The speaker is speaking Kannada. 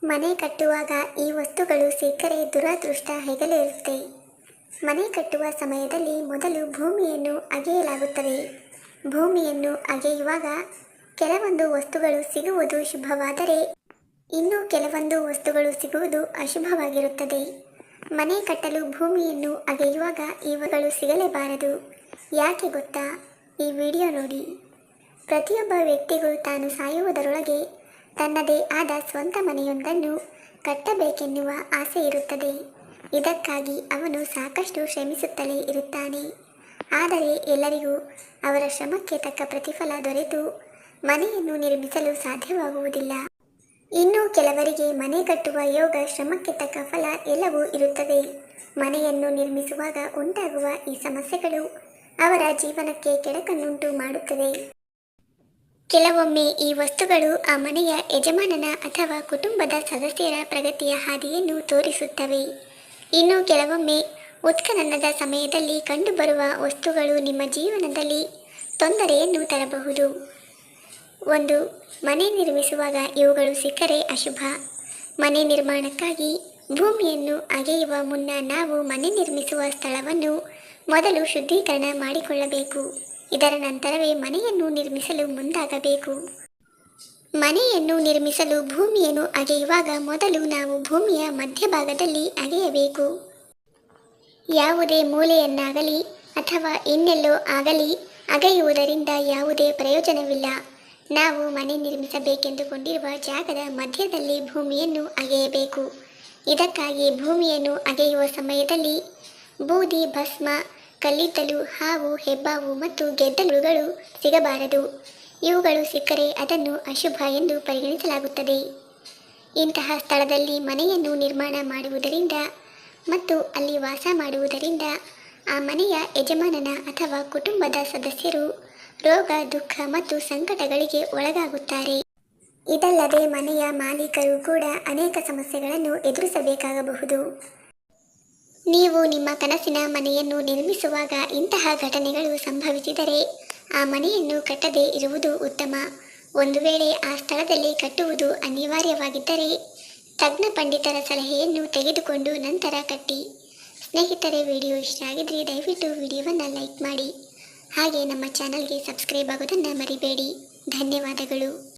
ಮನೆ ಕಟ್ಟುವಾಗ ಈ ವಸ್ತುಗಳು ಸಿಕ್ಕರೆ ದುರಾದೃಷ್ಟ ಹೆಗಲೇರುತ್ತೆ. ಮನೆ ಕಟ್ಟುವ ಸಮಯದಲ್ಲಿ ಮೊದಲು ಭೂಮಿಯನ್ನು ಅಗೆಯಲಾಗುತ್ತದೆ. ಭೂಮಿಯನ್ನು ಅಗೆಯುವಾಗ ಕೆಲವೊಂದು ವಸ್ತುಗಳು ಸಿಗುವುದು ಶುಭವಾದರೆ ಇನ್ನು ಕೆಲವೊಂದು ವಸ್ತುಗಳು ಸಿಗುವುದು ಅಶುಭವಾಗಿರುತ್ತದೆ. ಮನೆ ಕಟ್ಟಲು ಭೂಮಿಯನ್ನು ಅಗೆಯುವಾಗ ಇವುಗಳು ಸಿಗಲೇಬಾರದು. ಯಾಕೆ ಗೊತ್ತಾ? ಈ ವಿಡಿಯೋ ನೋಡಿ. ಪ್ರತಿಯೊಬ್ಬ ವ್ಯಕ್ತಿಗೂ ತಾನು ಸಾಯುವುದರೊಳಗೆ ತನ್ನದೇ ಆದ ಸ್ವಂತ ಮನೆಯೊಂದನ್ನು ಕಟ್ಟಬೇಕೆನ್ನುವ ಆಸೆ ಇರುತ್ತದೆ. ಇದಕ್ಕಾಗಿ ಅವನು ಸಾಕಷ್ಟು ಶ್ರಮಿಸುತ್ತಲೇ ಇರುತ್ತಾನೆ. ಆದರೆ ಎಲ್ಲರಿಗೂ ಅವರ ಶ್ರಮಕ್ಕೆ ತಕ್ಕ ಪ್ರತಿಫಲ ದೊರೆತು ಮನೆಯನ್ನು ನಿರ್ಮಿಸಲು ಸಾಧ್ಯವಾಗುವುದಿಲ್ಲ. ಇನ್ನು ಕೆಲವರಿಗೆ ಮನೆ ಕಟ್ಟುವ ಯೋಗ, ಶ್ರಮಕ್ಕೆ ತಕ್ಕ ಫಲ ಎಲ್ಲವೂ ಇರುತ್ತದೆ. ಮನೆಯನ್ನು ನಿರ್ಮಿಸುವಾಗ ಉಂಟಾಗುವ ಈ ಸಮಸ್ಯೆಗಳು ಅವರ ಜೀವನಕ್ಕೆ ಕೆಡಕನ್ನುಂಟು ಮಾಡುತ್ತವೆ. ಕೆಲವೊಮ್ಮೆ ಈ ವಸ್ತುಗಳು ಆ ಮನೆಯ ಯಜಮಾನನ ಅಥವಾ ಕುಟುಂಬದ ಸದಸ್ಯರ ಪ್ರಗತಿಯ ಹಾದಿಯನ್ನು ತೋರಿಸುತ್ತವೆ. ಇನ್ನು ಕೆಲವೊಮ್ಮೆ ಉತ್ಖನನದ ಸಮಯದಲ್ಲಿ ಕಂಡುಬರುವ ವಸ್ತುಗಳು ನಿಮ್ಮ ಜೀವನದಲ್ಲಿ ತೊಂದರೆಯನ್ನು ತರಬಹುದು. ಒಂದು, ಮನೆ ನಿರ್ಮಿಸುವಾಗ ಇವುಗಳು ಸಿಕ್ಕರೆ ಅಶುಭ. ಮನೆ ನಿರ್ಮಾಣಕ್ಕಾಗಿ ಭೂಮಿಯನ್ನು ಅಗೆಯುವ ಮುನ್ನ ನಾವು ಮನೆ ನಿರ್ಮಿಸುವ ಸ್ಥಳವನ್ನು ಮೊದಲು ಶುದ್ಧೀಕರಣ ಮಾಡಿಕೊಳ್ಳಬೇಕು. ಇದರ ನಂತರವೇ ಮನೆಯನ್ನು ನಿರ್ಮಿಸಲು ಮುಂದಾಗಬೇಕು. ಮನೆಯನ್ನು ನಿರ್ಮಿಸಲು ಭೂಮಿಯನ್ನು ಅಗೆಯುವಾಗ ಮೊದಲು ನಾವು ಭೂಮಿಯ ಮಧ್ಯಭಾಗದಲ್ಲಿ ಅಗೆಯಬೇಕು. ಯಾವುದೇ ಮೂಲೆಯನ್ನಾಗಲಿ ಅಥವಾ ಇನ್ನೆಲ್ಲೋ ಆಗಲಿ ಅಗೆಯುವುದರಿಂದ ಯಾವುದೇ ಪ್ರಯೋಜನವಿಲ್ಲ. ನಾವು ಮನೆ ನಿರ್ಮಿಸಬೇಕೆಂದುಕೊಂಡಿರುವ ಜಾಗದ ಮಧ್ಯದಲ್ಲಿ ಭೂಮಿಯನ್ನು ಅಗೆಯಬೇಕು. ಇದಕ್ಕಾಗಿ ಭೂಮಿಯನ್ನು ಅಗೆಯುವ ಸಮಯದಲ್ಲಿ ಬೂದಿ, ಭಸ್ಮ, ಕಲ್ಲಿದ್ದಲು, ಹಾವು, ಹೆಬ್ಬಾವು ಮತ್ತು ಗೆದ್ದಲುಗಳು ಸಿಗಬಾರದು. ಇವುಗಳು ಸಿಕ್ಕರೆ ಅದನ್ನು ಅಶುಭ ಎಂದು ಪರಿಗಣಿಸಲಾಗುತ್ತದೆ. ಇಂತಹ ಸ್ಥಳದಲ್ಲಿ ಮನೆಯನ್ನು ನಿರ್ಮಾಣ ಮಾಡುವುದರಿಂದ ಮತ್ತು ಅಲ್ಲಿ ವಾಸ ಮಾಡುವುದರಿಂದ ಆ ಮನೆಯ ಯಜಮಾನನ ಅಥವಾ ಕುಟುಂಬದ ಸದಸ್ಯರು ರೋಗ, ದುಃಖ ಮತ್ತು ಸಂಕಟಗಳಿಗೆ ಒಳಗಾಗುತ್ತಾರೆ. ಇದಲ್ಲದೆ ಮನೆಯ ಮಾಲೀಕರು ಕೂಡ ಅನೇಕ ಸಮಸ್ಯೆಗಳನ್ನು ಎದುರಿಸಬೇಕಾಗಬಹುದು. ನೀವು ನಿಮ್ಮ ಕನಸಿನ ಮನೆಯನ್ನು ನಿರ್ಮಿಸುವಾಗ ಇಂತಹ ಘಟನೆಗಳು ಸಂಭವಿಸಿದರೆ ಆ ಮನೆಯನ್ನು ಕಟ್ಟದೇ ಇರುವುದು ಉತ್ತಮ. ಒಂದು ವೇಳೆ ಆ ಸ್ಥಳದಲ್ಲಿ ಕಟ್ಟುವುದು ಅನಿವಾರ್ಯವಾಗಿದ್ದರೆ ತಜ್ಞ ಪಂಡಿತರ ಸಲಹೆಯನ್ನು ತೆಗೆದುಕೊಂಡು ನಂತರ ಕಟ್ಟಿ. ಸ್ನೇಹಿತರೆ, ವಿಡಿಯೋ ಇಷ್ಟ ಆಗಿದ್ರೆ ದಯವಿಟ್ಟು ವಿಡಿಯೋವನ್ನು ಲೈಕ್ ಮಾಡಿ. ಹಾಗೆ ನಮ್ಮ ಚಾನಲ್ಗೆ ಸಬ್ಸ್ಕ್ರೈಬ್ ಆಗೋದನ್ನು ಮರಿಬೇಡಿ. ಧನ್ಯವಾದಗಳು.